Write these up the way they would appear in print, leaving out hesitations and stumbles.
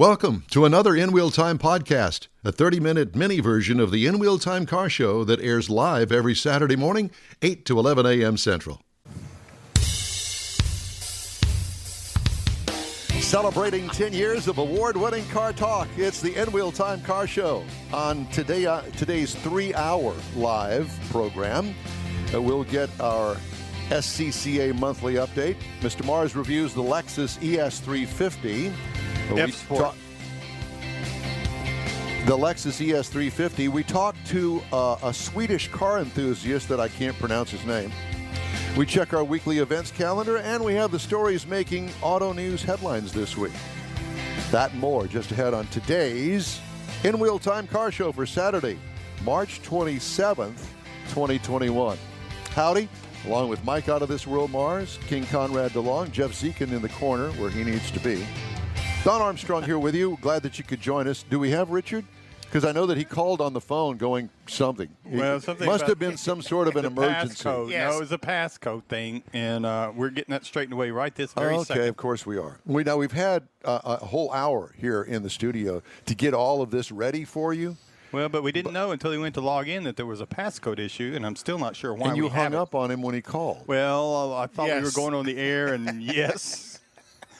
Welcome to another In Wheel Time podcast, a 30-minute mini version of the In Wheel Time car show that airs live every Saturday morning, 8 to 11 a.m. Central. Celebrating 10 years of award-winning car talk, it's the In Wheel Time car show. On today's 3-hour live program, we'll get our SCCA monthly update. Mr. Mars reviews the Lexus ES350. F Sport. The Lexus ES350. We talked to a Swedish car enthusiast that I can't pronounce his name. We check our weekly events calendar, and we have the stories making auto news headlines this week. That and more just ahead on today's In Wheel Time car show for Saturday, March 27th, 2021. Howdy, along with Mike Out of This World Mars, King Conrad DeLong, Jeff Zekin in the corner where he needs to be. Don Armstrong here with you. Glad that you could join us. Do we have Richard? Because I know that he called on the phone going something. Well, something must have been some sort of an emergency. Passcode. Yes. No, it was a passcode thing, and we're getting that straightened away right this very Okay, second. of course we are. We've had a whole hour here in the studio to get all of this ready for you. Well, but we didn't know until he went to log in that there was a passcode issue, and I'm still not sure why And you we have hung it. up on him when he called. Well, I thought we were Yes. going on the air, and yes.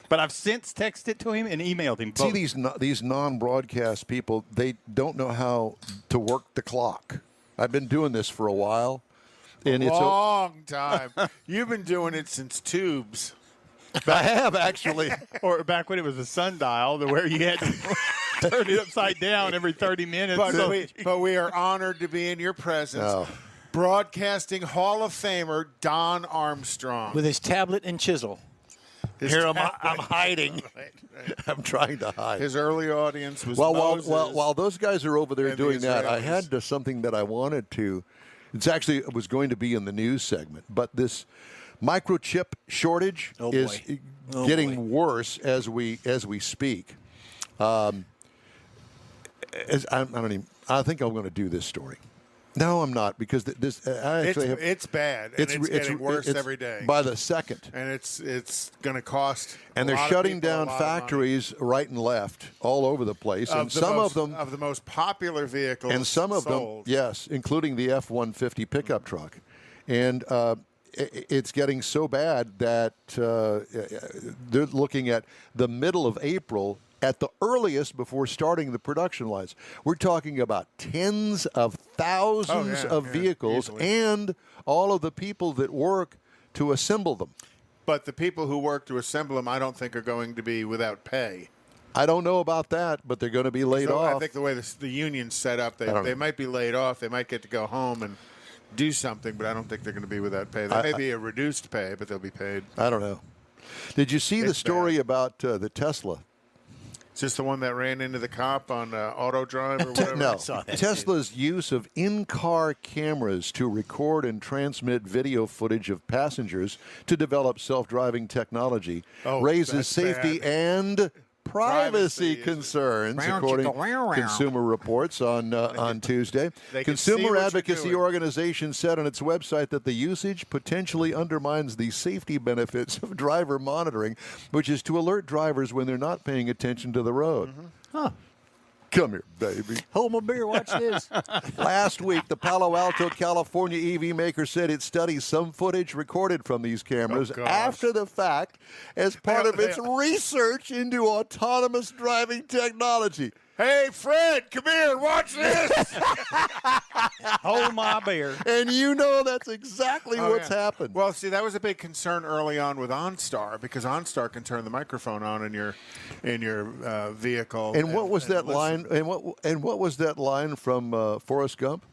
But I've since texted to him and emailed him both. See, these non-broadcast people, they don't know how to work the clock. I've been doing this for a while. And Long time. You've been doing it since Tubes. I have, actually. Or back when it was a sundial, to where you had to turn it upside down every 30 minutes. But we are honored to be in your presence. Oh. Broadcasting Hall of Famer Don Armstrong. With his tablet and chisel. Here I'm hiding. I'm trying to hide. His early audience was While those guys are over there and doing the that, I Israelis. had something that I wanted to. It was going to be in the news segment, but this microchip shortage Oh, is boy. Oh, getting worse as we speak. I think I'm going to do this story. No, I'm not, because it's bad. And it's getting worse every day. By the second. And it's going to cost. And they're shutting down factories right and left all over the place. And some of them of the most popular vehicles. and some of sold. them, yes, including the F-150 pickup truck. And it's getting so bad that they're looking at the middle of April at the earliest before starting the production lines. We're talking about tens of thousands of vehicles easily. and all of the people that work to assemble them. But the people who work to assemble them, I don't think, are going to be without pay. I don't know about that, but they're going to be laid So off. I think the way the union's set up, they might be laid off. They might get to go home and do something, but I don't think they're going to be without pay. There may be a reduced pay, but they'll be paid. I don't know. Did you see the story about the Tesla? Is this the one that ran into the cop on auto drive or whatever? No. saw that, Tesla's use of in-car cameras to record and transmit video footage of passengers to develop self-driving technology raises that's safety bad. and privacy Privacy is- concerns, according to Consumer Reports on Tuesday. They can see Consumer what you're advocacy doing. organization said on its website that the usage potentially undermines the safety benefits of driver monitoring, which is to alert drivers when they're not paying attention to the road. Mm-hmm. Huh. Come here, baby. Hold my beer, watch this. Last week, the Palo Alto, California EV maker said it studies some footage recorded from these cameras gosh. after the fact as part of its research into autonomous driving technology. Hey, Fred, come here and watch this. Hold my beer. And you know that's exactly what's Yeah. happened. Well, see, that was a big concern early on with OnStar because OnStar can turn the microphone on in your vehicle. And what was that listen. line? And what was that line from Forrest Gump?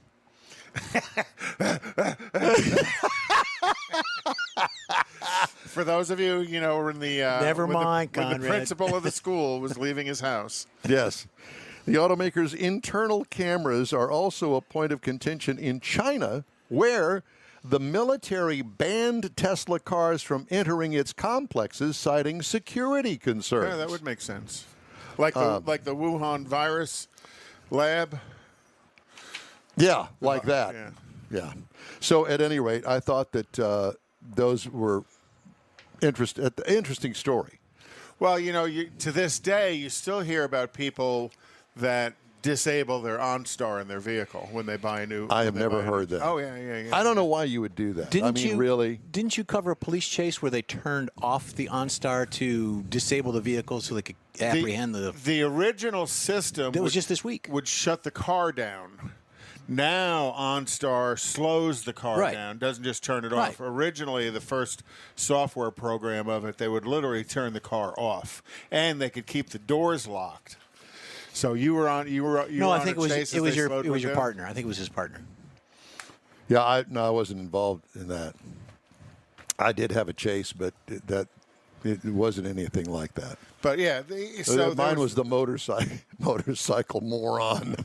For those of you, were in the Never when mind, when the Conrad. principal of the school was leaving his house. Yes. The automaker's internal cameras are also a point of contention in China, where the military banned Tesla cars from entering its complexes, citing security concerns. Yeah, that would make sense. Like the Wuhan virus lab. Yeah, like that. Yeah. Yeah. So at any rate, I thought that those were interesting story. Well, to this day, you still hear about people that disable their OnStar in their vehicle when they buy a new. I have never heard that. Oh, yeah. I don't know why you would do that. Really? Didn't you cover a police chase where they turned off the OnStar to disable the vehicle so they could apprehend the original system? That was just this week. Would shut the car down. Now OnStar slows the car down, doesn't just turn it off. Originally, the first software program of it, they would literally turn the car off, and they could keep the doors locked. So you were on. No, I think it was your partner. I think it was his partner. Yeah, I wasn't involved in that. I did have a chase, but it wasn't anything like that. But yeah, mine was the motorcycle moron.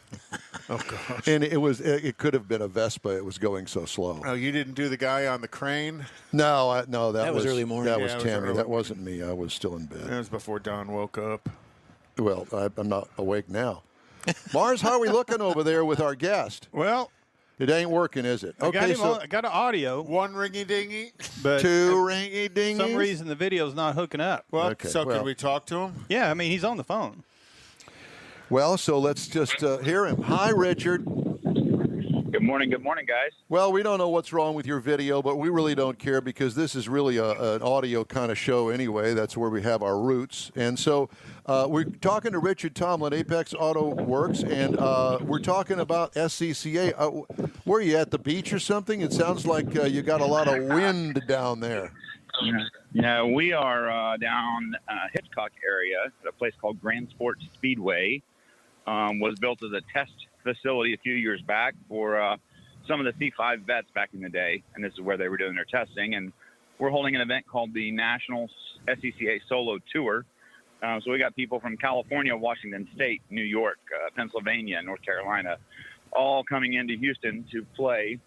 Oh gosh! And it could have been a Vespa. It was going so slow. Oh, you didn't do the guy on the crane? No, that was early morning. That was Tammy. That wasn't me. I was still in bed. That was before Don woke up. Well, I'm not awake now. Mars, how are we looking over there with our guest? Well, it ain't working, is it? I got an audio. One ringy dingy, but two ringy dingy. For some reason, the video's not hooking up. Well, can we talk to him? Yeah, I mean he's on the phone. Well, so let's just hear him. Hi, Richard. Good morning, guys. Well, we don't know what's wrong with your video, but we really don't care because this is really an audio kind of show anyway. That's where we have our roots. And so we're talking to Richard Tomlin, Apex Auto Works, and we're talking about SCCA. Where are you, at the beach or something? It sounds like you got a lot of wind down there. Yeah, we are down Hitchcock area at a place called GrandSport Speedway. Was built as a test facility a few years back for some of the C5 vets back in the day, and this is where they were doing their testing. And we're holding an event called the National SCCA Solo Tour. So we got people from California, Washington State, New York, Pennsylvania, North Carolina, all coming into Houston to play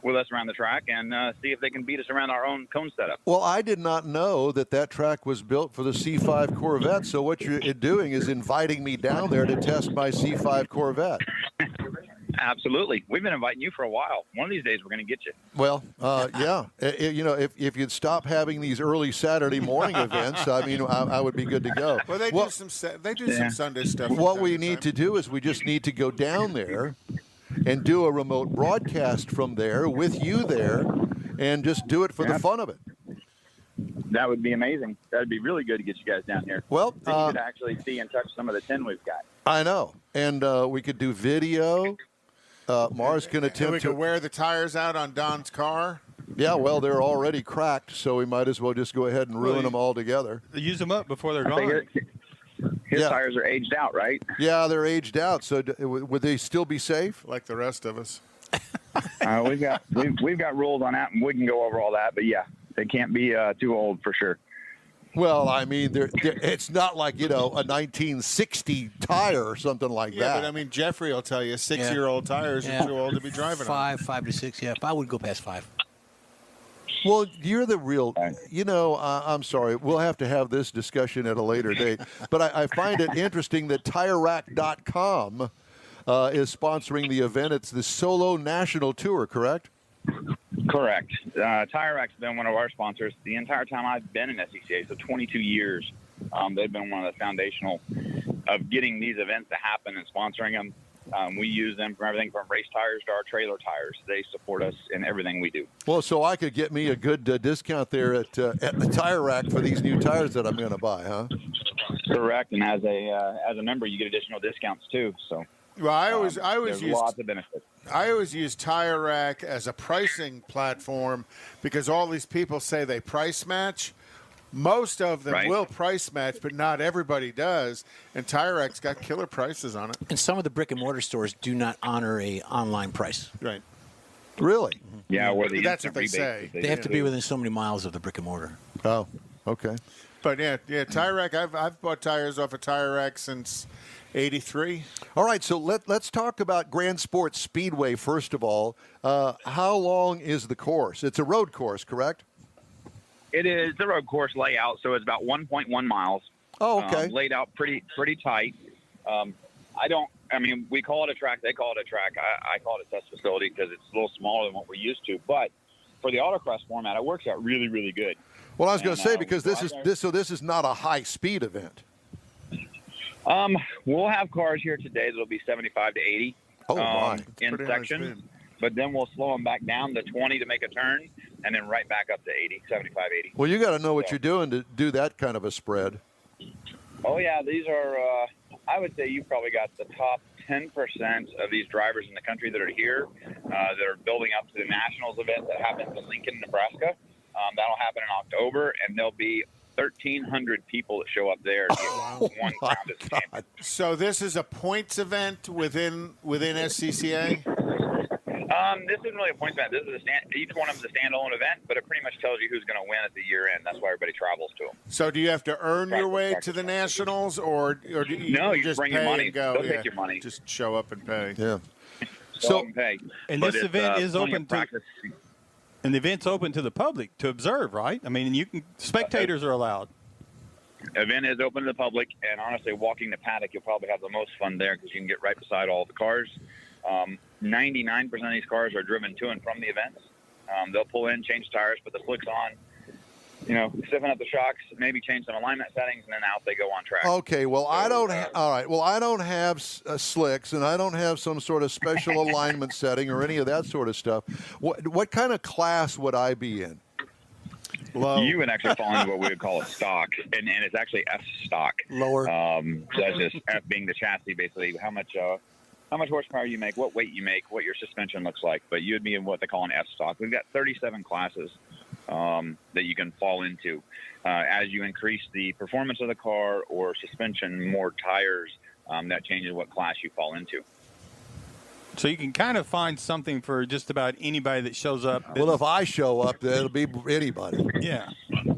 with us around the track and see if they can beat us around our own cone setup. Well, I did not know that track was built for the C5 Corvette, so what you're doing is inviting me down there to test my C5 Corvette. Absolutely. We've been inviting you for a while. One of these days we're going to get you. Well, yeah. If you'd stop having these early Saturday morning events, I mean, I would be good to go. Well, they do some Sunday stuff. What we need to do is we just need to go down there and do a remote broadcast from there with you there and just do it for the fun of it. That would be amazing. That would be really good to get you guys down here. Well, you could actually see and touch some of the tin we've got. I know. And we could do video. Mars can attempt we could wear the tires out on Don's car. Yeah, well, they're already cracked, so we might as well just go ahead and ruin them all together. Use them up before they're gone. His tires are aged out, right? Yeah, they're aged out. So would they still be safe? Like the rest of us. We've got rules on that, and we can go over all that. But yeah, they can't be too old for sure. Well, I mean, it's not like, a 1960 tire or something like that. Yeah, but I mean, Jeffrey will tell you 6-year-old tires are too old to be driving on. 5 to 6. Yeah, I would go past 5. Well, you're the real, I'm sorry. We'll have to have this discussion at a later date. But I find it interesting that TireRack.com is sponsoring the event. It's the Solo National Tour, correct? Correct. Tire Rack's been one of our sponsors the entire time I've been in SCCA, so 22 years. They've been one of the foundational of getting these events to happen and sponsoring them. We use them for everything from race tires to our trailer tires. They support us in everything we do. Well, so I could get me a good discount there at the Tire Rack for these new tires that I'm going to buy, huh? Correct, and as a member, you get additional discounts too. So. Well, I always use lots of benefits. I always use Tire Rack as a pricing platform because all these people say they price match. Most of them will price match, but not everybody does. And Tire Rack's got killer prices on it. And some of the brick and mortar stores do not honor a online price. Right. Really? Mm-hmm. Yeah, that's what they say. They have to be within so many miles of the brick and mortar. Oh, okay. But yeah, Tire Rack. I've bought tires off of Tire Rack since '83. All right, so let's talk about GrandSport Speedway first of all. How long is the course? It's a road course, correct? It is the road course layout, so it's about 1.1 miles. Oh, okay. Laid out pretty tight. We call it a track. They call it a track. I call it a test facility because it's a little smaller than what we're used to. But for the autocross format, it works out really, really good. Well, I was going to say, because this is not a high-speed event. We'll have cars here today that'll be 75 to 80 in section, but then we'll slow them back down to 20 to make a turn, and then right back up to 80, 75, 80. Well, you got to know what you're doing to do that kind of a spread. Oh, yeah. These are, I would say you've probably got the top 10% of these drivers in the country that are here that are building up to the Nationals event that happens in Lincoln, Nebraska. That'll happen in October, and there'll be 1,300 people that show up there to get one round of champion. So this is a points event within SCCA? This isn't really a points event. This is each one of them is a standalone event, but it pretty much tells you who's going to win at the year end. That's why everybody travels to them. So do you have to earn your way to the Nationals, or do you just bring pay your money. and go? They'll take your money. Just show up and pay. Yeah. So pay. And But this it's, event is plenty open of to. practice. And the event's open to the public to observe, right? I mean, spectators are allowed. Event is open to the public, and honestly, walking the paddock, you'll probably have the most fun there because you can get right beside all the cars. 99% of these cars are driven to and from the events. They'll pull in, change tires, put the slicks on, stiffen up the shocks, maybe change some alignment settings, and then out they go on track. Okay, well, I don't. All right, well, I don't have slicks, and I don't have some sort of special alignment setting or any of that sort of stuff. What kind of class would I be in? Low. You would actually fall into what we would call a stock, and it's actually F stock. Lower. That's just F being the chassis, basically. How much horsepower you make, what weight you make, what your suspension looks like. But you would be in what they call an F stock. We've got 37 classes that you can fall into. As you increase the performance of the car or suspension, more tires, that changes what class you fall into. So you can kind of find something for just about anybody that shows up. Well, if I show up, then it'll be anybody. Yeah.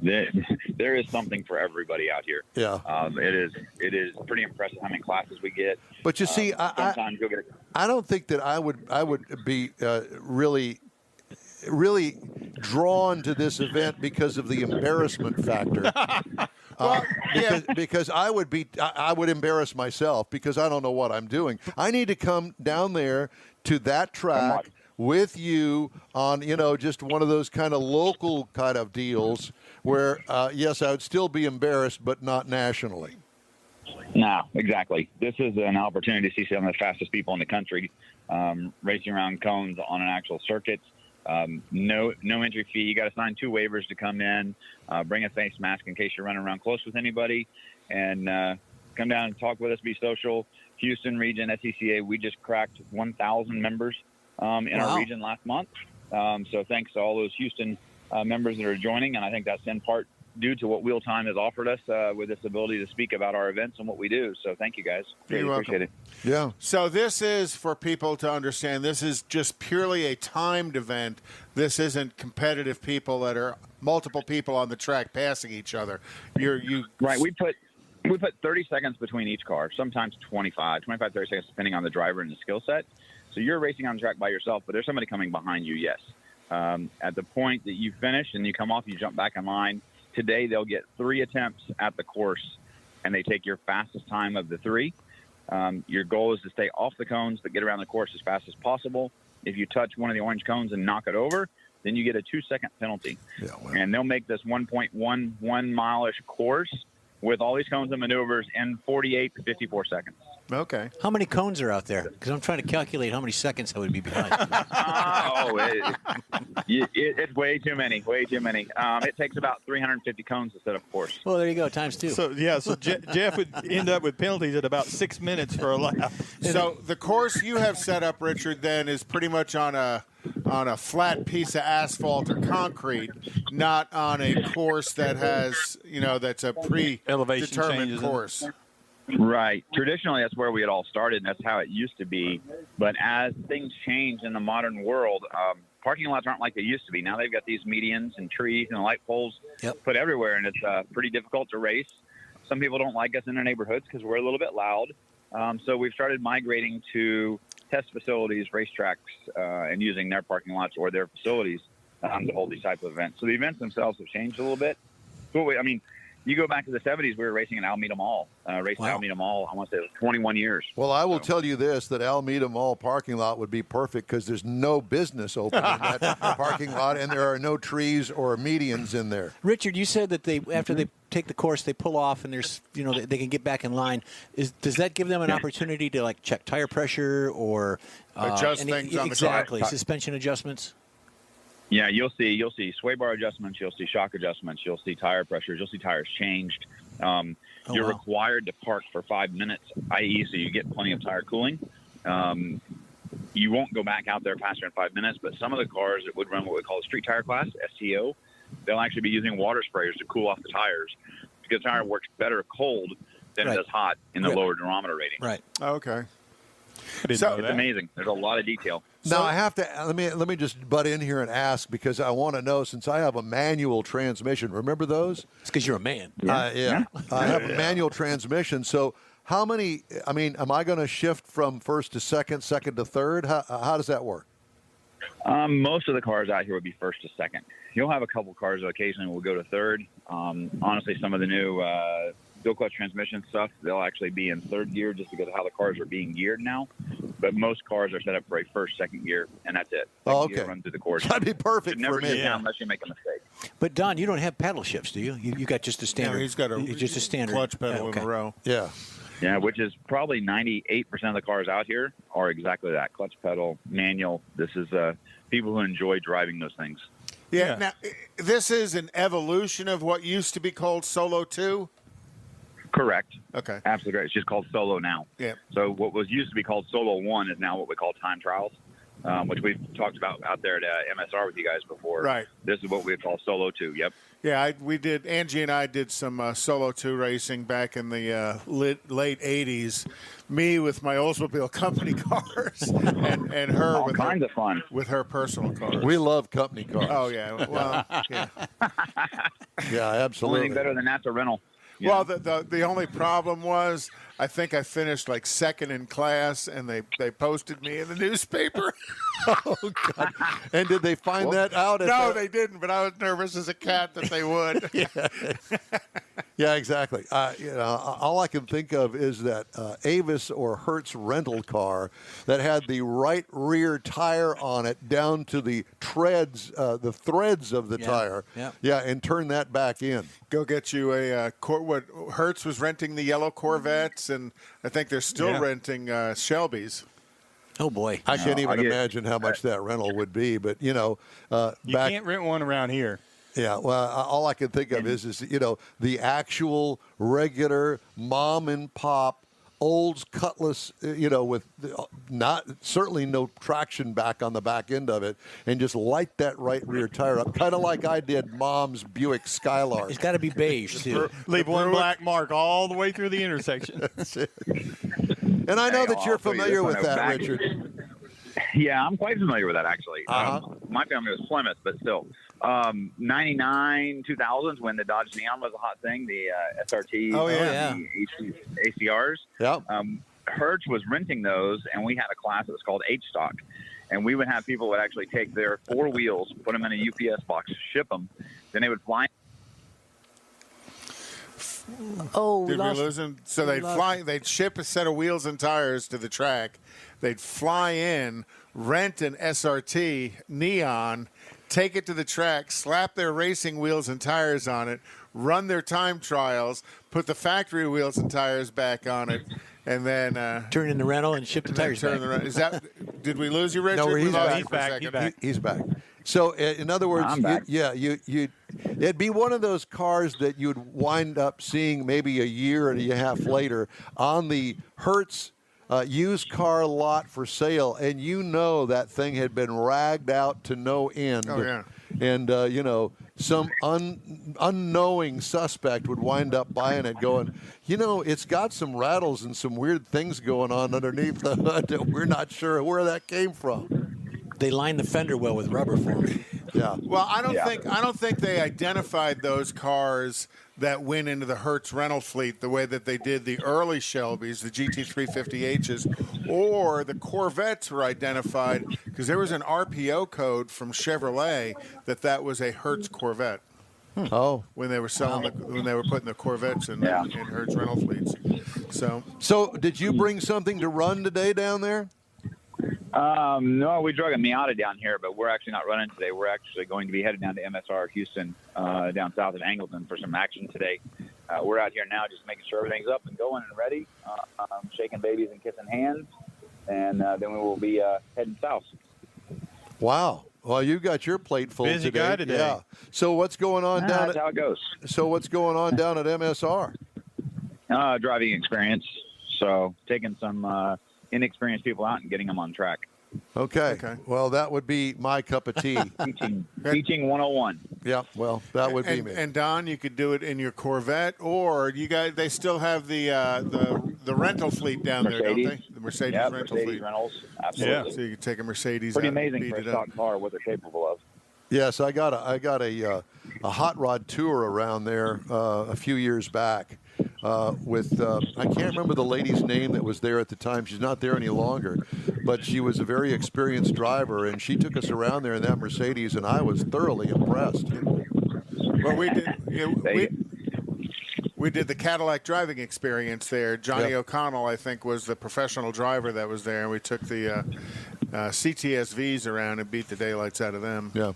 There is something for everybody out here. Yeah. It is pretty impressive how many classes we get. But you see, sometimes you'll get I don't think that I would be really drawn to this event because of the embarrassment factor. Because I would embarrass myself because I don't know what I'm doing. I need to come down there to that track with you on, just one of those kind of local kind of deals where, yes, I would still be embarrassed, but not nationally. No, exactly. This is an opportunity to see some of the fastest people in the country racing around cones on an actual circuit. No entry fee. You got to sign 2 waivers to come in. Bring a face mask in case you're running around close with anybody, and come down and talk with us. Be social. Houston region SCCA. We just cracked 1,000 members in our region last month. So thanks to all those Houston members that are joining, and I think that's in part due to what Wheel Time has offered us with this ability to speak about our events and what we do. So thank you, guys. Really appreciate it. Yeah. So this is, for people to understand, this is just purely a timed event. This isn't competitive people that are multiple people on the track passing each other. Right. We put 30 seconds between each car, sometimes 30 seconds, depending on the driver and the skill set. So you're racing on the track by yourself, but there's somebody coming behind you, yes. At the point that you finish and you come off, you jump back in line. Today, they'll get 3 attempts at the course, and they take your fastest time of the 3. Your goal is to stay off the cones, but get around the course as fast as possible. If you touch one of the orange cones and knock it over, then you get a 2-second penalty. Yeah, well. And they'll make this 1.11 mile-ish course with all these cones and maneuvers in 48 to 54 seconds. Okay. How many cones are out there? Because I'm trying to calculate how many seconds I would be behind. It's way too many. It takes about 350 cones to set up a course. Well, there you go, times 2. So Jeff would end up with penalties at about 6 minutes for a lap. So the course you have set up, Richard, then is pretty much on a flat piece of asphalt or concrete, not on a course that has, that's a predetermined course. Right. Traditionally, that's where we had all started, and that's how it used to be. But as things change in the modern world, parking lots aren't like they used to be. Now they've got these medians and trees and light poles put everywhere, and it's pretty difficult to race. Some people don't like us in their neighborhoods because we're a little bit loud. So we've started migrating to test facilities, racetracks, and using their parking lots or their facilities to hold these type of events. So the events themselves have changed a little bit. So, you go back to the 70s, we were racing in Alameda Mall. Racing Wow. Alameda Mall, I want to say it was 21 years. Well, I will tell you this, that Alameda Mall parking lot would be perfect because there's no business open in that parking lot, and there are no trees or medians in there. Richard, you said that after they take the course, they pull off, and there's they can get back in line. Does that give them an opportunity to like check tire pressure or Adjust things on the car? exactly suspension adjustments? Yeah, you'll see sway bar adjustments, you'll see shock adjustments, you'll see tire pressures, you'll see tires changed. You're required to park for 5 minutes, i.e., so you get plenty of tire cooling. You won't go back out there faster than 5 minutes, but some of the cars that would run what we call a street tire class, STO, they'll actually be using water sprayers to cool off the tires because the tire works better cold than it does hot in the lower durometer rating. Right. Okay. It's amazing. There's a lot of detail. Now I have to let me just butt in here and ask because I want to know, since I have a manual transmission. Remember those? It's because you're a man. I have a manual transmission. So how many? I mean, am I going to shift from first to second, second to third? How does that work? Most of the cars out here would be first to second. You'll have a couple cars that occasionally will go to third. Honestly, some of the new dual clutch transmission stuff, they'll actually be in third gear just because of how the cars are being geared now. But most cars are set up for a first, second gear, and that's it. Okay. Run through the course. That'd be perfect for never me. get down unless you make a mistake. But Don, you don't have paddle shifts, do you? You got just a standard. No, he's got just a standard clutch pedal in a row. Yeah. Yeah, which is probably 98% of the cars out here are exactly that. Clutch pedal, manual. This is people who enjoy driving those things. Yeah. Now, this is an evolution of what used to be called Solo 2? Correct. Okay. Absolutely correct. It's just called Solo now. Yeah. So what was used to be called Solo 1 is now what we call time trials, which we've talked about out there at MSR with you guys before. Right. This is what we call Solo 2. Yep. Yeah, Angie and I did some Solo 2 racing back in the late 80s. Me with my Oldsmobile company cars and her All with kinds of fun. with her personal cars. We love company cars. Oh, yeah. Well, yeah. Yeah, absolutely. Anything better than that's a rental. Well, the only problem was I think I finished like second in class, and they posted me in the newspaper. Oh, God. And did they find that out? No, they didn't, but I was nervous as a cat that they would. Yeah, exactly. All I can think of is that Avis or Hertz rental car that had the right rear tire on it down to the threads of the tire. Yeah. Yeah, and turn that back in. Go get you what Hertz was renting the yellow Corvettes, and I think they're still renting Shelbys. Oh, boy. I can't even imagine how much that rental would be, but, you can't rent one around here. Yeah, well, all I can think of is the actual regular mom and pop Olds Cutlass, with certainly no traction back on the back end of it, and just light that right rear tire up, kind of like I did Mom's Buick Skylark. It's got to be beige, too. Leave one black mark all the way through the intersection. And I know that you're I'll tell you familiar this with one, that, back- Richard. Yeah, I'm quite familiar with that, actually. My family was Plymouth, but still. 99, 2000s, when the Dodge Neon was a hot thing, the SRTs, the ACRs. Yeah. Hertz was renting those, and we had a class that was called H-Stock. And we would have people would actually take their four wheels, put them in a UPS box, ship them. Then they would fly. Oh, Did we lose them? So they'd ship a set of wheels and tires to the track. They'd fly in, rent an SRT Neon, take it to the track, slap their racing wheels and tires on it, run their time trials, put the factory wheels and tires back on it, and then turn in the rental and ship the tires back. Did we lose you, Richard? No, he's back. He's back. So, in other words, it'd be one of those cars that you'd wind up seeing maybe a year and a half later on the Hertz used car lot for sale, and that thing had been ragged out to no end. Oh, yeah. And, some unknowing suspect would wind up buying it going, it's got some rattles and some weird things going on underneath the hood that we're not sure where that came from. They lined the fender well with rubber for me. Yeah. Well, I don't think they identified those cars that went into the Hertz rental fleet the way that they did the early Shelbys, the GT350Hs, or the Corvettes were identified because there was an RPO code from Chevrolet that was a Hertz Corvette. Oh. when they were selling when they were putting the Corvettes in Hertz rental fleets. So did you bring something to run today down there? No, we drug a Miata down here, but we're actually not running today. We're actually going to be headed down to MSR Houston, down south of Angleton for some action today. We're out here now just making sure everything's up and going and ready, shaking babies and kissing hands, and then we will be heading south. Wow. Well, you got your plate full Busy today. guy today. Yeah. So what's going on down That's how it goes. So what's going on down at MSR? Driving experience. So taking some inexperienced people out and getting them on track. Okay. Well, that would be my cup of tea. Teaching 101. Yeah. Well, that would be me. And Don, you could do it in your Corvette, or you guys. They still have the rental fleet down there, don't they? The Mercedes rental fleet. Rentals. Absolutely. Yeah. So you could take a Mercedes. Pretty out and amazing beat for a it up. stock car what they're capable of. Yes, I got a hot rod tour around there a few years back with I can't remember the lady's name that was there at the time. She's not there any longer, but she was a very experienced driver, and she took us around there in that Mercedes, and I was thoroughly impressed. Well, we did the Cadillac driving experience there. Johnny O'Connell, I think, was the professional driver that was there, and we took the CTSVs around and beat the daylights out of them. Yeah.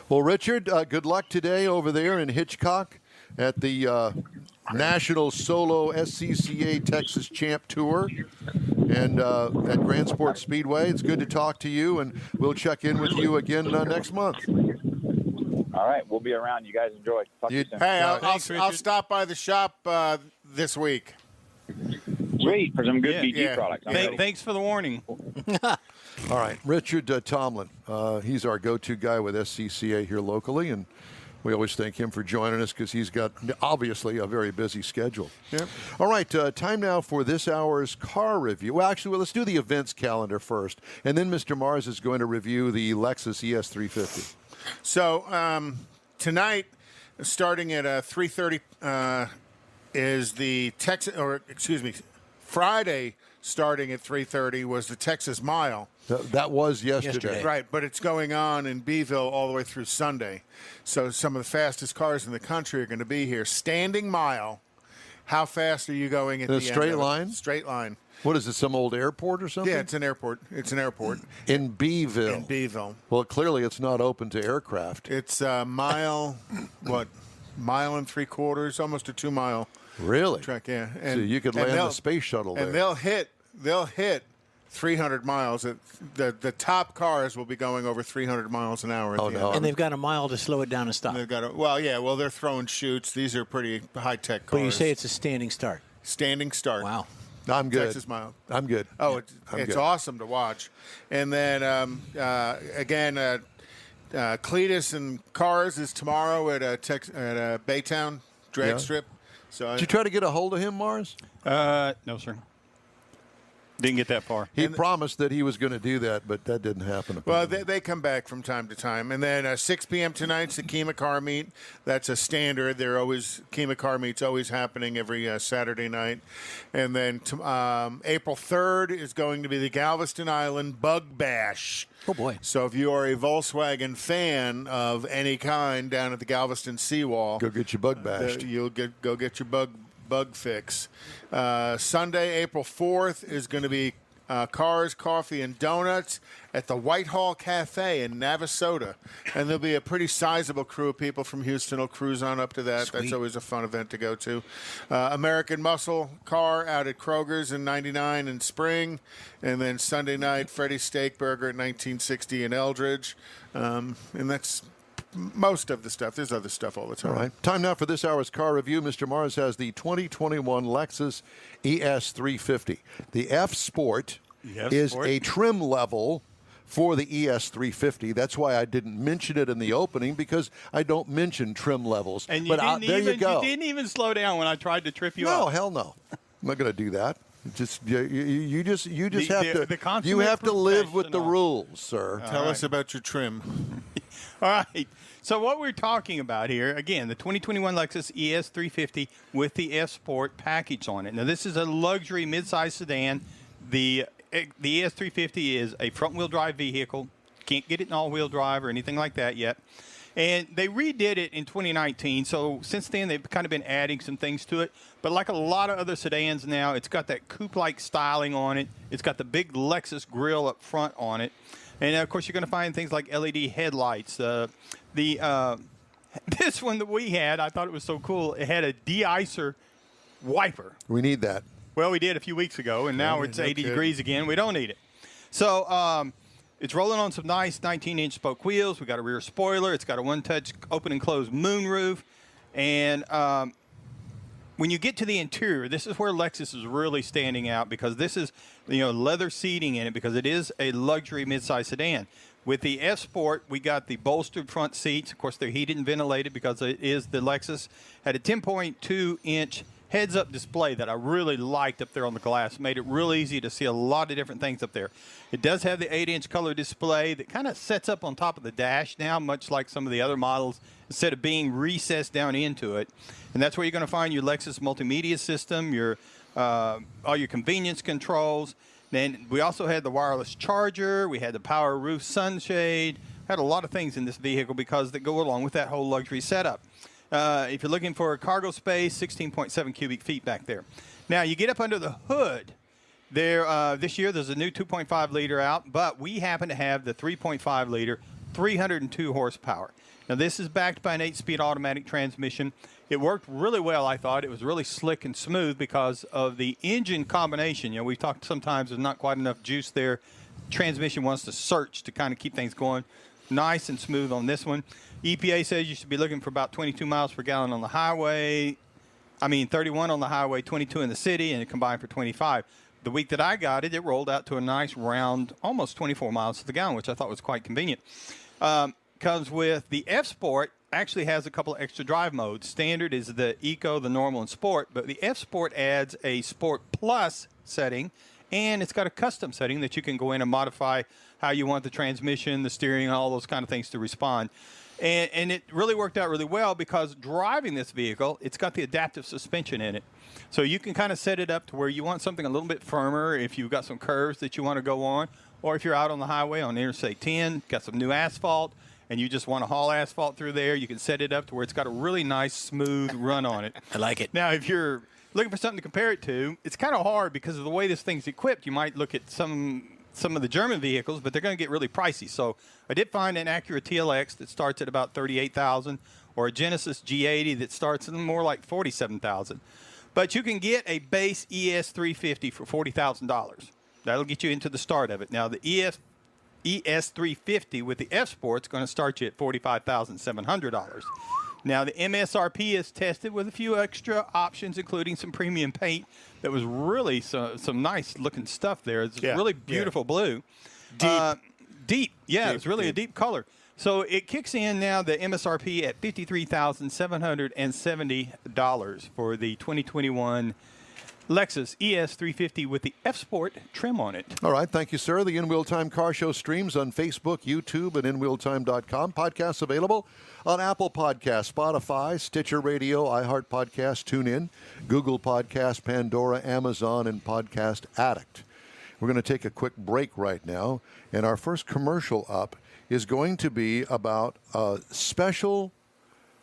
Well, Richard, good luck today over there in Hitchcock at the National Solo SCCA Texas Champ Tour and at GrandSport Speedway. It's good to talk to you, and we'll check in with you again next month. All right, we'll be around. You guys enjoy. Talk to you soon. Hey, Thanks, I'll stop by the shop this week. Sweet, for some good BG products. Thanks for the warning. All right, Richard Tomlin. He's our go-to guy with SCCA here locally, and we always thank him for joining us because he's got, obviously, a very busy schedule. Yeah. All right, time now for this hour's car review. Well, actually, let's do the events calendar first, and then Mr. Mars is going to review the Lexus ES350. So tonight, starting at 3:30, is the Friday starting at 3:30 was the Texas Mile. That was yesterday. Right, but it's going on in Beeville all the way through Sunday. So some of the fastest cars in the country are going to be here. Standing mile. How fast are you going at the end? Straight line? Straight line. What is it, some old airport or something? Yeah, it's an airport. It's an airport. In Beeville. In Beeville. Well, clearly it's not open to aircraft. It's a mile, mile and 3/4, almost a 2 mile Really? track, yeah. So you could land the space shuttle there. And they'll hit 300 miles. The top cars will be going over 300 miles an hour. Oh, no. And they've got a mile to slow it down and stop. They've got they're throwing chutes. These are pretty high-tech cars. But you say it's a standing start. Standing start. Wow. I'm good. Texas Mile. I'm good. Oh, I'm it's good. awesome to watch. And then, again, Cletus and Cars is tomorrow at Baytown Drag Strip. So Did you try to get a hold of him, Mars? No, sir. Didn't get that far. He promised that he was going to do that, but that didn't happen. Well, they come back from time to time. And then 6 p.m. tonight's the Kima Car Meet. That's a standard. Kima Car Meet's always happening every Saturday night. And then April 3rd is going to be the Galveston Island Bug Bash. Oh, boy. So if you are a Volkswagen fan of any kind down at the Galveston Seawall, Go get your bug bashed. you'll go get your bug fix. Sunday, April 4th is going to be Cars, Coffee, and Donuts at the Whitehall Cafe in Navasota. And there'll be a pretty sizable crew of people from Houston will cruise on up to that. Sweet. That's always a fun event to go to. American Muscle Car out at Kroger's in 99 in Spring. And then Sunday night, Freddy's Steak Burger at 1960 in Eldridge. And that's most of the stuff. There's other stuff all the time. All right. Time now for this hour's car review. Mr. Mars has the 2021 Lexus ES350. The F Sport is a trim level for the ES350. That's why I didn't mention it in the opening, because I don't mention trim levels. And you but didn't you go. You didn't even slow down when I tried to trip you No, up. hell no. I'm not going to do that. You just The have to live with the professional. rules, sir. Tell us about your trim. All right. So what we're talking about here, again, the 2021 Lexus ES350 with the F Sport package on it. Now, this is a luxury midsize sedan. The ES350 is a front-wheel drive vehicle. Can't get it in all-wheel drive or anything like that yet. And they redid it in 2019, so since then they've kind of been adding some things to it. But like a lot of other sedans now, it's got that coupe-like styling on it. It's got the big Lexus grille up front on it. And, of course, you're going to find things like LED headlights. This one that we had, I thought it was so cool. It had a de-icer wiper. We need that. Well, we did a few weeks ago, and now it's 80 degrees again. We don't need it. So it's rolling on some nice 19-inch spoke wheels. We got a rear spoiler. It's got a one-touch open and close moonroof. And when you get to the interior, this is where Lexus is really standing out because this is, leather seating in it because it is a luxury midsize sedan. With the F Sport, we got the bolstered front seats. Of course, they're heated and ventilated because it is the Lexus. Had a 10.2-inch heads-up display that I really liked up there on the glass. Made it real easy to see a lot of different things up there. It does have the 8-inch color display that kind of sets up on top of the dash now, much like some of the other models, instead of being recessed down into it. And that's where you're going to find your Lexus multimedia system, your all your convenience controls. Then we also had the wireless charger. We had the power roof sunshade. Had a lot of things in this vehicle because they go along with that whole luxury setup. If you're looking for cargo space, 16.7 cubic feet back there. Now, you get up under the hood. This year, there's a new 2.5 liter out, but we happen to have the 3.5 liter, 302 horsepower. Now, this is backed by an 8-speed automatic transmission. It worked really well, I thought. It was really slick and smooth because of the engine combination. We've talked sometimes there's not quite enough juice there. Transmission wants to search to kind of keep things going. Nice and smooth on this one. EPA says you should be looking for about 22 miles per gallon on the highway. 31 on the highway, 22 in the city, and it combined for 25. The week that I got it, it rolled out to a nice round, almost 24 miles to the gallon, which I thought was quite convenient. Comes with the F Sport, actually has a couple of extra drive modes. Standard is the Eco, the Normal, and Sport, but the F Sport adds a Sport Plus setting, and it's got a custom setting that you can go in and modify how you want the transmission, the steering, all those kind of things to respond. And it really worked out really well because driving this vehicle, it's got the adaptive suspension in it. So you can kind of set it up to where you want something a little bit firmer if you've got some curves that you want to go on, or if you're out on the highway on Interstate 10, got some new asphalt, and you just want to haul asphalt through there, you can set it up to where it's got a really nice, smooth run on it. I like it. Now, if you're looking for something to compare it to, it's kind of hard because of the way this thing's equipped. You might look at some of the German vehicles, but they're going to get really pricey. So I did find an Acura TLX that starts at about $38,000, or a Genesis G80 that starts at more like $47,000. But you can get a base ES350 for $40,000. That'll get you into the start of it. Now, the ES350 with the F Sport is going to start you at $45,700. Now, the MSRP is tested with a few extra options, including some premium paint that was really some nice-looking stuff there. It's really beautiful blue. Deep. Yeah, it's really a deep color. So it kicks in now, the MSRP, at $53,770 for the 2021 Lexus ES350 with the F Sport trim on it. All right. Thank you, sir. The In Wheel Time Car Show streams on Facebook, YouTube, and InWheelTime.com. Podcasts available on Apple Podcasts, Spotify, Stitcher Radio, iHeart Podcast, TuneIn, Google Podcast, Pandora, Amazon, and Podcast Addict. We're going to take a quick break right now, and our first commercial up is going to be about a special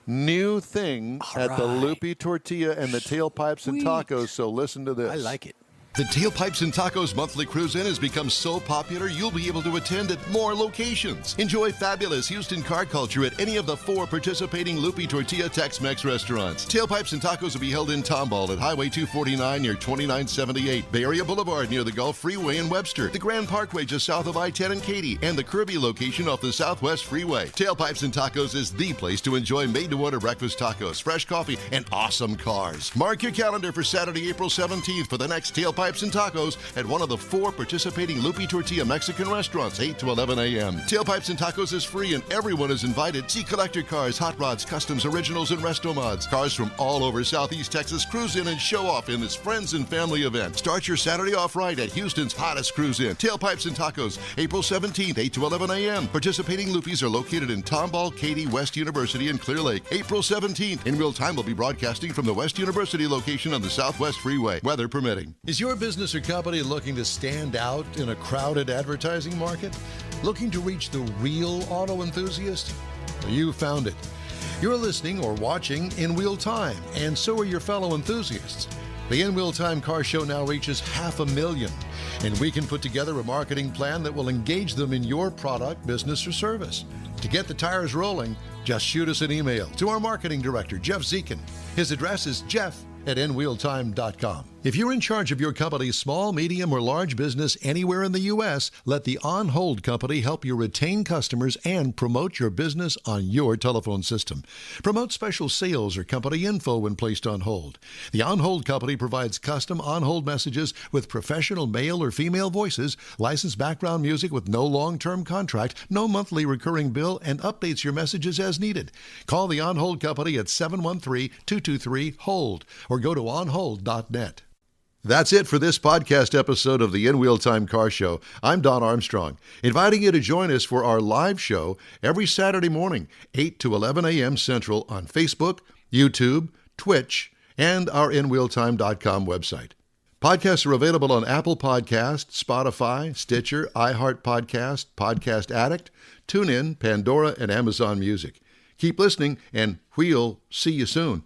new thing at the Loopy Tortilla and the Tailpipes and Tacos, so listen to this. I like it. The Tailpipes and Tacos monthly cruise-in has become so popular, you'll be able to attend at more locations. Enjoy fabulous Houston car culture at any of the 4 participating Loopy Tortilla Tex-Mex restaurants. Tailpipes and Tacos will be held in Tomball at Highway 249 near 2978, Bay Area Boulevard near the Gulf Freeway in Webster, the Grand Parkway just south of I-10 and Katy, and the Kirby location off the Southwest Freeway. Tailpipes and Tacos is the place to enjoy made-to-order breakfast tacos, fresh coffee, and awesome cars. Mark your calendar for Saturday, April 17th for the next Tailpipes and Tacos at one of the 4 participating Loopy Tortilla Mexican restaurants, 8 to 11 a.m. Tailpipes and Tacos is free and everyone is invited. See collector cars, hot rods, customs, originals, and resto mods. Cars from all over Southeast Texas cruise in and show off in this friends and family event. Start your Saturday off right at Houston's hottest cruise in. Tailpipes and Tacos, April 17th, 8 to 11 a.m. Participating Loopys are located in Tomball, Katy, West University, and Clear Lake. April 17th. In Real Time will be broadcasting from the West University location on the Southwest Freeway, weather permitting. Is your business or company looking to stand out in a crowded advertising market? Looking to reach the real auto enthusiast? You found it. You're listening or watching in Wheel Time, and so are your fellow enthusiasts. The In Wheel Time Car Show now reaches 500,000, and we can put together a marketing plan that will engage them in your product, business, or service. To get the tires rolling, just shoot us an email to our marketing director, Jeff Zekin. His address is jeff@nwheeltime.com. If you're in charge of your company's small, medium, or large business anywhere in the U.S., let the On Hold Company help you retain customers and promote your business on your telephone system. Promote special sales or company info when placed on hold. The On Hold Company provides custom on-hold messages with professional male or female voices, licensed background music with no long-term contract, no monthly recurring bill, and updates your messages as needed. Call the On Hold Company at 713-223-HOLD or go to onhold.net. That's it for this podcast episode of the In Wheel Time Car Show. I'm Don Armstrong, inviting you to join us for our live show every Saturday morning, 8 to 11 a.m. Central on Facebook, YouTube, Twitch, and our InWheelTime.com website. Podcasts are available on Apple Podcasts, Spotify, Stitcher, iHeart Podcast, Podcast Addict, TuneIn, Pandora, and Amazon Music. Keep listening, and we'll see you soon.